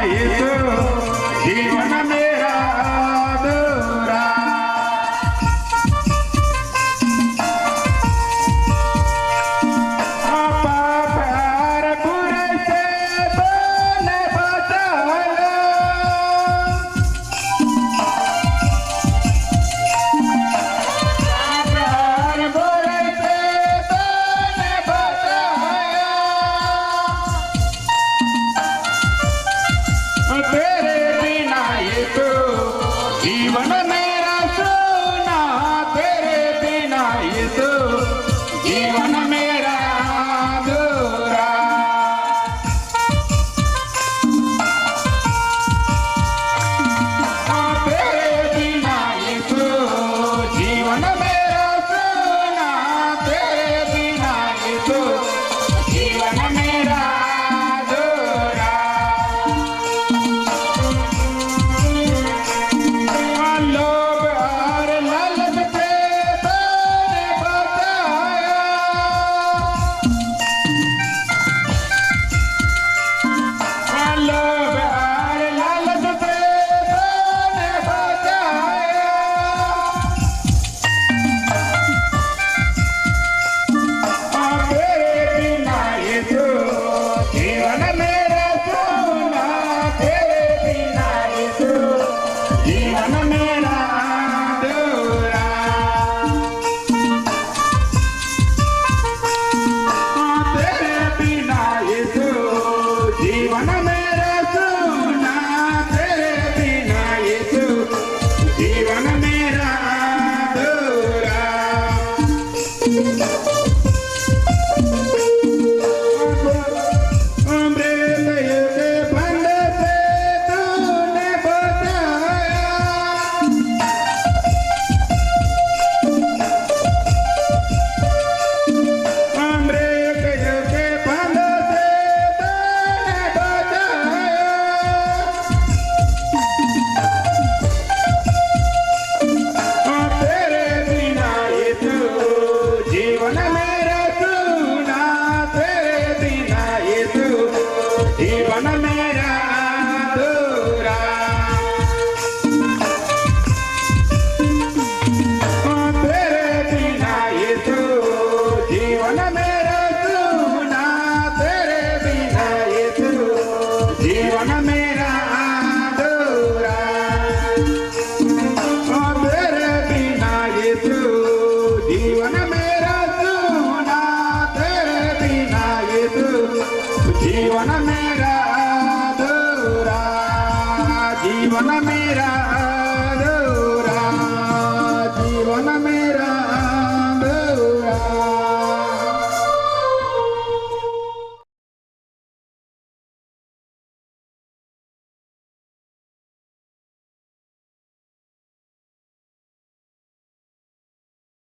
यीशु जीवन मेरा अधूरा। पाप और बुरे से तूने बचाया, तेरे बिना यीशु जीवन मेरा सोना, तेरे बिना यीशु जीवन मेरा अधूरा। तेरे बिना यीशु जीवन मेरा सोना, तेरे बिना यीशु जीवन मेरा अधूरा। लोभ और लालच से तूने बचाया, लोभ और लालच से तूने बचाया। तेरे बिना यीशु जीवन मेरा सोना, तेरे बिना यीशु जीवन मेरा अधूरा। तेरे बिना यीशु जीवन मेरा सोना, तेरे बिना यीशु जीवन मेरा अधूरा। मृत्यु के बंध से तूने बचाया, मृत्यु के बंध से तूने बचाया। तेरे बिना यीशु जीवन मेरा सोना, तेरे बिना यीशु जीवन मेरा अधूरा। तेरे बिना यीशु जीवन मेरा सोना, तेरे बिना यीशु जीवन मेरा